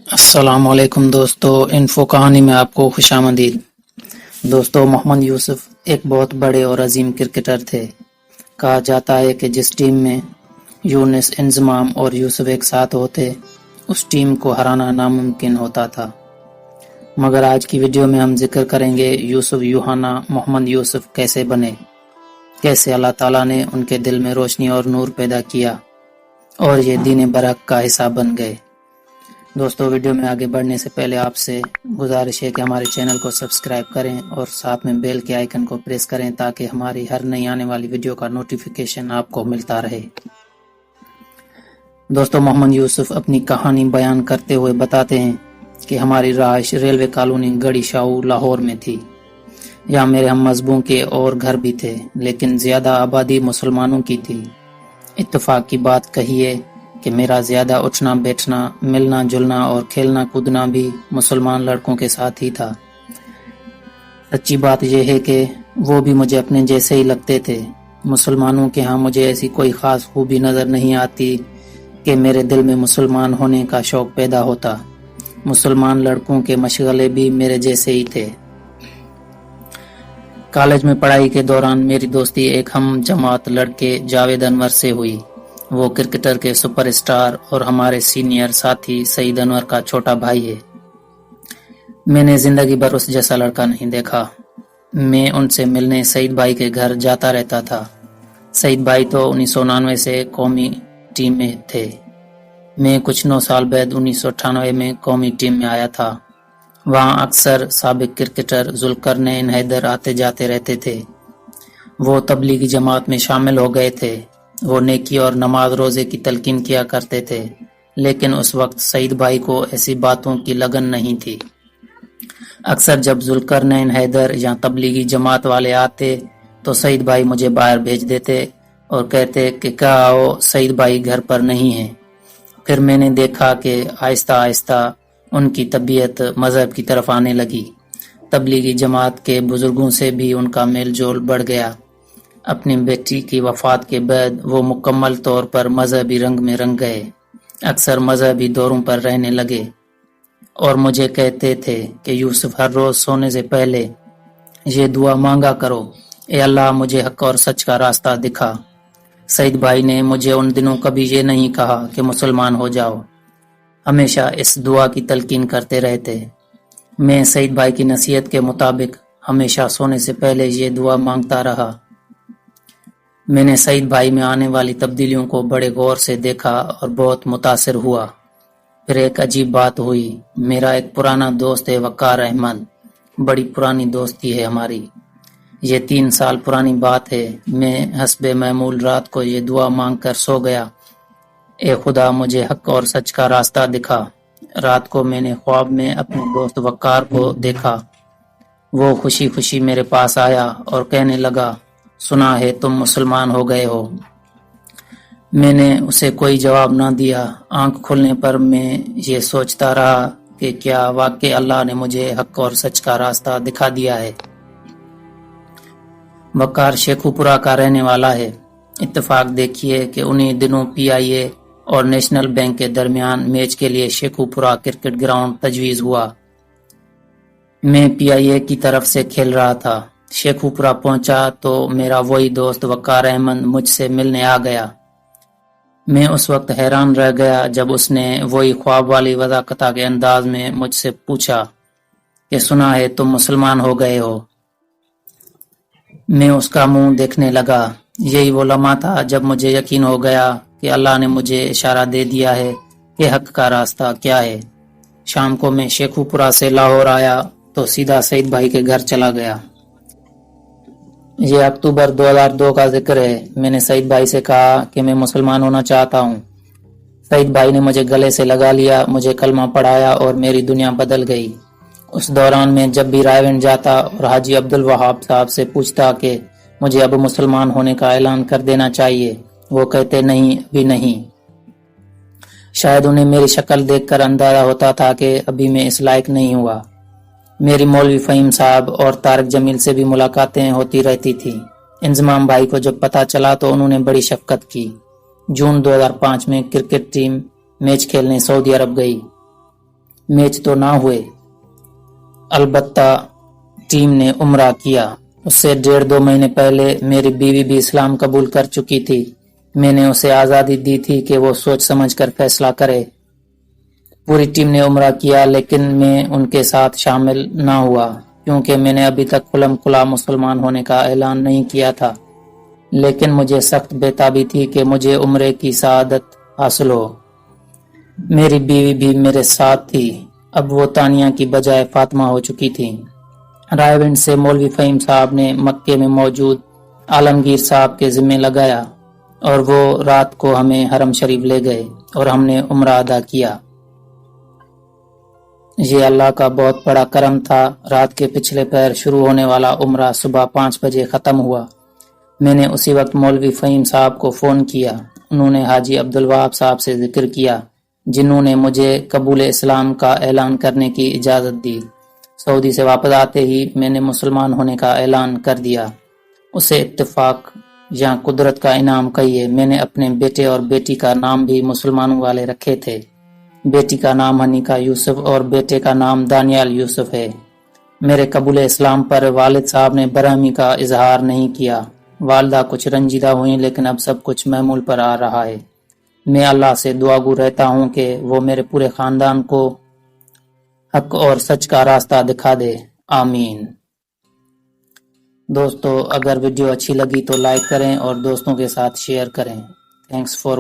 अस्सलाम वालेकुम दोस्तों, इन्फो कहानी में आपको खुशामदीद। दोस्तों, मोहम्मद यूसुफ एक बहुत बड़े और अजीम क्रिकेटर थे। कहा जाता है कि जिस टीम में यूनिस, इंजमाम और यूसुफ एक साथ होते, उस टीम को हराना नामुमकिन होता था। मगर आज की वीडियो में हम जिक्र करेंगे यूसुफ यूहाना मोहम्मद यूसुफ कैसे बने, कैसे अल्लाह ताला ने उनके दिल में रोशनी और नूर पैदा किया और ये दीन बरक का हिस्सा बन गए। दोस्तों, वीडियो में आगे बढ़ने से पहले आपसे गुजारिश है कि हमारे चैनल को सब्सक्राइब करें और साथ में बेल के आइकन को प्रेस करें ताकि हमारी हर नई आने वाली वीडियो का नोटिफिकेशन आपको मिलता रहे। दोस्तों, मोहम्मद यूसुफ अपनी कहानी बयान करते हुए बताते हैं कि हमारी रहाइश रेलवे कॉलोनी गढ़ी शाहू लाहौर में थी। यहाँ मेरे हम मजहबों के और घर भी थे, लेकिन ज्यादा आबादी मुसलमानों की थी। इत्तेफाक की बात कहिए कि मेरा ज्यादा उठना बैठना, मिलना जुलना और खेलना कूदना भी मुसलमान लड़कों के साथ ही था। सच्ची बात यह है कि वो भी मुझे अपने जैसे ही लगते थे। मुसलमानों के यहाँ मुझे ऐसी कोई खास खूबी नजर नहीं आती कि मेरे दिल में मुसलमान होने का शौक पैदा होता। मुसलमान लड़कों के मशगले भी मेरे जैसे ही थे। कॉलेज में पढ़ाई के दौरान मेरी दोस्ती एक हम जमात लड़के जावेद अनवर से हुई। वो क्रिकेटर के सुपरस्टार और हमारे सीनियर साथी सईद अनवर का छोटा भाई है। मैंने जिंदगी भर उस जैसा लड़का नहीं देखा। मैं उनसे मिलने सईद भाई के घर जाता रहता था। सईद भाई तो 1999 से कौमी टीम में थे। मैं कुछ 9 साल बाद 1998 में कौमी टीम में आया था। वहाँ अक्सर साबिक क्रिकेटर जुल्करनैन हैदर आते जाते रहते थे। वो तबलीगी जमात में शामिल हो गए थे। वो नेकी और नमाज रोजे की तलकीन किया करते थे, लेकिन उस वक्त सईद भाई को ऐसी बातों की लगन नहीं थी। अक्सर जब जुल्करनैन हैदर या तबलीगी जमात वाले आते तो सईद भाई मुझे बाहर भेज देते और कहते कि क्या आओ, सईद भाई घर पर नहीं है। फिर मैंने देखा कि आहिस्ता आहिस्ता उनकी तबीयत मजहब की तरफ आने लगी। तबलीगी जमात के बुजुर्गों से भी उनका मेल जोल बढ़ गया। अपनी बेटी की वफात के बाद वो मुकम्मल तौर पर मजहबी रंग में रंग गए। अक्सर मजहबी दौरों पर रहने लगे और मुझे कहते थे कि यूसुफ, हर रोज सोने से पहले ये दुआ मांगा करो, ए अल्लाह मुझे हक और सच का रास्ता दिखा। सईद भाई ने मुझे उन दिनों कभी ये नहीं कहा कि मुसलमान हो जाओ, हमेशा इस दुआ की तलकीन करते रहते। मैं सईद भाई की नसीहत के मुताबिक हमेशा सोने से पहले ये दुआ मांगता रहा। मैंने सईद भाई में आने वाली तब्दीलियों को बड़े गौर से देखा और बहुत मुतासिर हुआ। फिर एक अजीब बात हुई। मेरा एक पुराना दोस्त है वकार अहमद, बड़ी पुरानी दोस्ती है हमारी। ये 3 साल पुरानी बात है। मैं हस्बे महमूल रात को ये दुआ मांग कर सो गया, ए खुदा मुझे हक और सच का रास्ता दिखा। रात को मैंने ख्वाब में अपने दोस्त वकार को देखा। वो खुशी खुशी मेरे पास आया और कहने लगा, सुना है तुम मुसलमान हो गए हो। मैंने उसे कोई जवाब ना दिया। आंख खुलने पर मैं ये सोचता रहा कि क्या वाकई अल्लाह ने मुझे हक और सच का रास्ता दिखा दिया है। वकार शेखुपुरा का रहने वाला है। इत्तेफाक देखिए कि उन्हीं दिनों PIA और नेशनल बैंक के दरमियान मैच के लिए शेखुपुरा क्रिकेट ग्राउंड तजवीज हुआ। मैं PIA की तरफ से खेल रहा था। शेखुपुरा पहुंचा तो मेरा वही दोस्त वकार अहमद मुझसे मिलने आ गया। मैं उस वक्त हैरान रह गया जब उसने वही ख्वाब वाली वज़ाकता के अंदाज में मुझसे पूछा कि सुना है तुम मुसलमान हो गए हो। मैं उसका मुंह देखने लगा। यही वो लम्हा था जब मुझे यकीन हो गया कि अल्लाह ने मुझे इशारा दे दिया है कि हक का रास्ता क्या है। शाम को मैं शेखुपुरा से लाहौर आया तो सीधा सईद भाई के घर चला गया। ये अक्टूबर 2002 का जिक्र है। मैंने सईद भाई से कहा कि मैं मुसलमान होना चाहता हूँ। सईद भाई ने मुझे गले से लगा लिया, मुझे कलमा पढ़ाया और मेरी दुनिया बदल गई। उस दौरान मैं जब भी रायगंज जाता और हाजी अब्दुल वहाब साहब से पूछता कि मुझे अब मुसलमान होने का ऐलान कर देना चाहिए, वो कहते नहीं, अभी नहीं। शायद उन्हें मेरी शक्ल देखकर अंदाजा होता था कि अभी मैं इस लायक नहीं हुआ। मेरी मौलवी फहीम साहब और तारक जमील से भी मुलाकातें होती रहती थी। इंजमाम भाई को जब पता चला तो उन्होंने बड़ी शफकत की। जून 2005 में क्रिकेट टीम मैच खेलने सऊदी अरब गई। میچ تو نہ ہوئے، البتہ ٹیم نے عمرہ کیا۔ اس سے 1.5-2 مہینے پہلے میری بیوی بھی اسلام قبول کر چکی تھی۔ میں نے اسے آزادی دی تھی کہ وہ سوچ سمجھ کر فیصلہ کرے۔ پوری ٹیم نے عمرہ کیا، لیکن میں ان کے ساتھ شامل نہ ہوا کیونکہ میں نے ابھی تک کھلم کھلا مسلمان ہونے کا اعلان نہیں کیا تھا، لیکن مجھے سخت بےتابی تھی کہ مجھے عمرے کی سعادت حاصل ہو۔ میری بیوی بھی میرے ساتھ تھی، اب وہ تانیہ کی بجائے فاطمہ ہو چکی تھی۔ رائے سے مولوی فہیم صاحب نے مکے میں موجود عالمگیر صاحب کے ذمہ لگایا اور وہ رات کو ہمیں حرم شریف لے گئے اور ہم نے عمرہ ادا کیا۔ یہ اللہ کا بہت بڑا کرم تھا۔ رات کے پچھلے پہر شروع ہونے والا عمرہ صبح 5 بجے ختم ہوا۔ میں نے اسی وقت مولوی فہیم صاحب کو فون کیا۔ انہوں نے حاجی عبدالوہاب صاحب سے ذکر کیا، جنہوں نے مجھے قبول اسلام کا اعلان کرنے کی اجازت دی۔ سعودی سے واپس آتے ہی میں نے مسلمان ہونے کا اعلان کر دیا۔ اسے اتفاق یا قدرت کا انعام کہیے، میں نے اپنے بیٹے اور بیٹی کا نام بھی مسلمانوں والے رکھے تھے۔ بیٹی کا نام حنیکہ یوسف اور بیٹے کا نام دانیال یوسف ہے۔ میرے قبول اسلام پر والد صاحب نے برہمی کا اظہار نہیں کیا۔ والدہ کچھ رنجیدہ ہوئیں، لیکن اب سب کچھ معمول پر آ رہا ہے۔ میں اللہ سے دعاگو رہتا ہوں کہ وہ میرے پورے خاندان کو حق اور سچ کا راستہ دکھا دے، آمین۔ دوستو، اگر ویڈیو اچھی لگی تو لائک کریں اور دوستوں کے ساتھ شیئر کریں۔ Thanks for